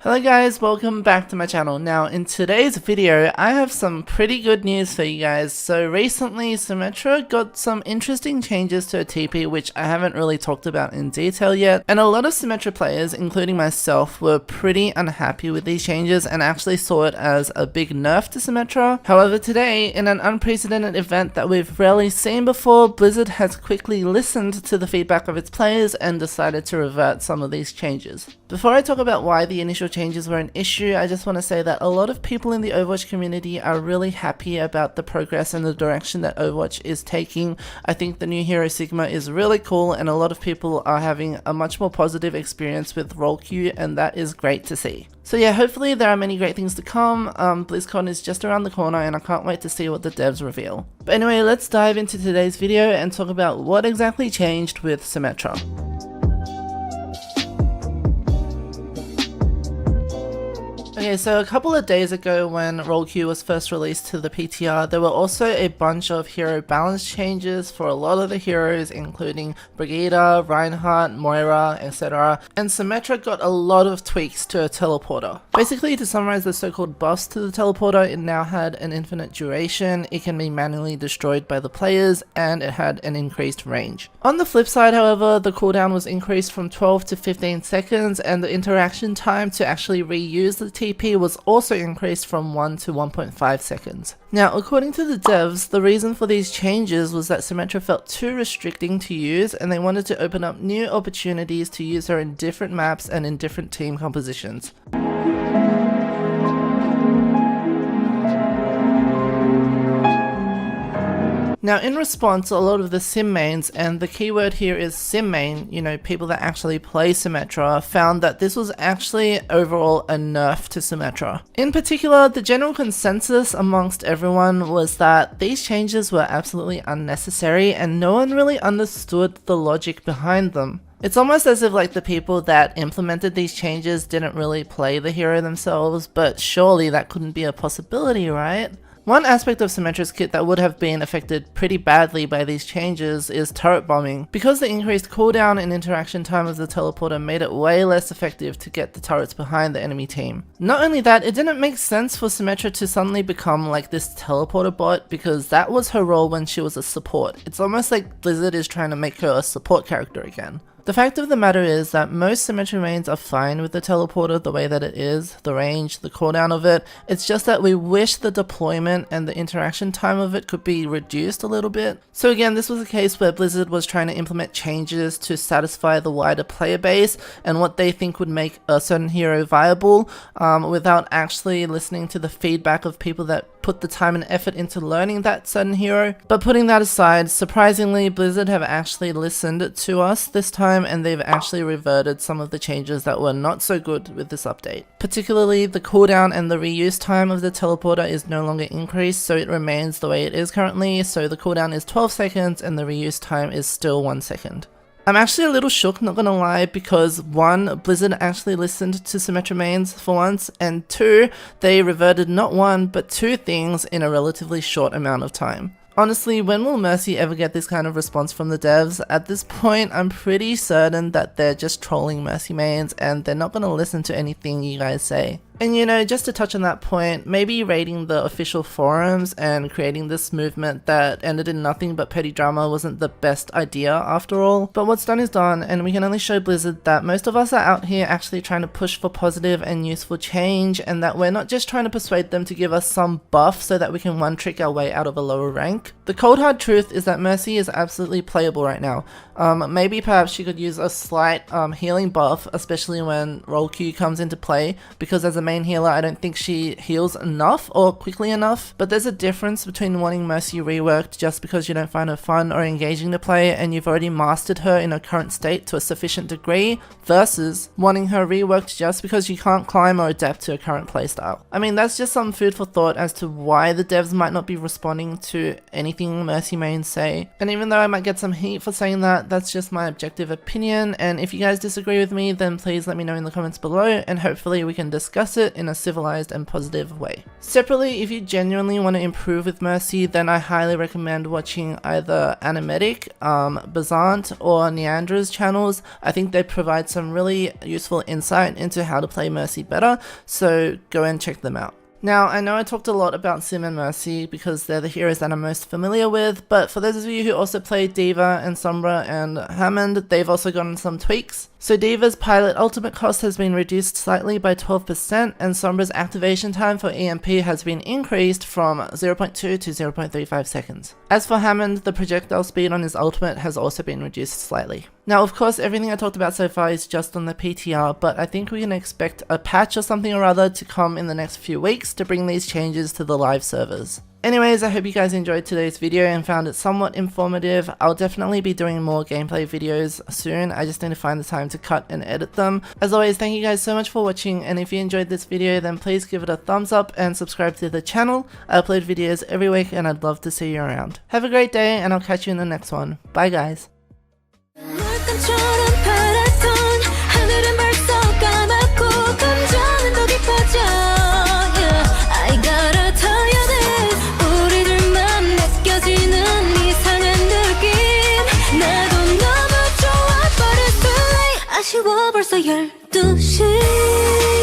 Hello guys, welcome back to my channel. Now in today's video I have some pretty good news for you guys. So recently Symmetra got some interesting changes to a TP which I haven't really talked about in detail yet, and a lot of Symmetra players, including myself, were pretty unhappy with these changes and actually saw it as a big nerf to Symmetra. However, today, in an unprecedented event that we've rarely seen before, Blizzard has quickly listened to the feedback of its players and decided to revert some of these changes. Before I talk about why the initial changes were an issue, I just want to say that a lot of people in the Overwatch community are really happy about the progress and the direction that Overwatch is taking. I think the new hero Sigma is really cool and a lot of people are having a much more positive experience with role queue, and that is great to see. So yeah, hopefully there are many great things to come. BlizzCon is just around the corner and I can't wait to see what the devs reveal. But anyway, let's dive into today's video and talk about what exactly changed with Symmetra. Okay, so a couple of days ago when Role Queue was first released to the PTR, there were also a bunch of hero balance changes for a lot of the heroes, including Brigitte, Reinhardt, Moira, etc. And Symmetra got a lot of tweaks to a teleporter. Basically, to summarize the so-called buffs to the teleporter, it now had an infinite duration, it can be manually destroyed by the players, and it had an increased range. On the flip side, however, the cooldown was increased from 12 to 15 seconds, and the interaction time to actually reuse the TP was also increased from 1 to 1.5 seconds. Now, according to the devs, the reason for these changes was that Symmetra felt too restricting to use and they wanted to open up new opportunities to use her in different maps and in different team compositions. Now in response, a lot of the sim mains, and the keyword here is sim main, you know, people that actually play Symmetra, found that this was actually overall a nerf to Symmetra. In particular, the general consensus amongst everyone was that these changes were absolutely unnecessary and no one really understood the logic behind them. It's almost as if like the people that implemented these changes didn't really play the hero themselves, but surely that couldn't be a possibility, right? One aspect of Symmetra's kit that would have been affected pretty badly by these changes is turret bombing, because the increased cooldown and interaction time of the teleporter made it way less effective to get the turrets behind the enemy team. Not only that, it didn't make sense for Symmetra to suddenly become like this teleporter bot, because that was her role when she was a support. It's almost like Blizzard is trying to make her a support character again. The fact of the matter is that most Symmetra mains are fine with the teleporter the way that it is, the range, the cooldown of it. It's just that we wish the deployment and the interaction time of it could be reduced a little bit. So again, this was a case where Blizzard was trying to implement changes to satisfy the wider player base and what they think would make a certain hero viable, without actually listening to the feedback of people that put the time and effort into learning that certain hero. But putting that aside, surprisingly, Blizzard have actually listened to us this time and they've actually reverted some of the changes that were not so good with this update. Particularly, the cooldown and the reuse time of the teleporter is no longer increased, so it remains the way it is currently, so the cooldown is 12 seconds and the reuse time is still 1 second. I'm actually a little shook, not gonna lie, because 1, Blizzard actually listened to Symmetra mains for once, and 2, they reverted not 1 but 2 things in a relatively short amount of time. Honestly, when will Mercy ever get this kind of response from the devs? At this point, I'm pretty certain that they're just trolling Mercy mains and they're not gonna listen to anything you guys say. And you know, just to touch on that point, maybe raiding the official forums and creating this movement that ended in nothing but petty drama wasn't the best idea after all. But what's done is done, and we can only show Blizzard that most of us are out here actually trying to push for positive and useful change, and that we're not just trying to persuade them to give us some buff so that we can one-trick our way out of a lower rank. The cold hard truth is that Mercy is absolutely playable right now. Maybe perhaps she could use a slight healing buff, especially when Role Queue comes into play, because as a main healer I don't think she heals enough or quickly enough. But there's a difference between wanting Mercy reworked just because you don't find her fun or engaging to play and you've already mastered her in her current state to a sufficient degree, versus wanting her reworked just because you can't climb or adapt to her current playstyle. I mean, that's just some food for thought as to why the devs might not be responding to anything anything Mercy mains say. And even though I might get some heat for saying that, that's just my objective opinion, and if you guys disagree with me, then please let me know in the comments below, and hopefully we can discuss it in a civilized and positive way. Separately, if you genuinely want to improve with Mercy, then I highly recommend watching either Animetic, Bazant, or Neandra's channels. I think they provide some really useful insight into how to play Mercy better, so go and check them out. Now, I know I talked a lot about Sim and Mercy because they're the heroes that I'm most familiar with, but for those of you who also play D.Va and Sombra and Hammond, they've also gotten some tweaks. So D.Va's pilot ultimate cost has been reduced slightly by 12%, and Sombra's activation time for EMP has been increased from 0.2 to 0.35 seconds. As for Hammond, the projectile speed on his ultimate has also been reduced slightly. Now, of course, everything I talked about so far is just on the PTR, but I think we can expect a patch or something or other to come in the next few weeks to bring these changes to the live servers. Anyways, I hope you guys enjoyed today's video and found it somewhat informative. I'll definitely be doing more gameplay videos soon. I just need to find the time to cut and edit them. As always, thank you guys so much for watching, and if you enjoyed this video, then please give it a thumbs up and subscribe to the channel. I upload videos every week and I'd love to see you around. Have a great day, and I'll catch you in the next one. Bye guys. 아쉬워 벌써 12시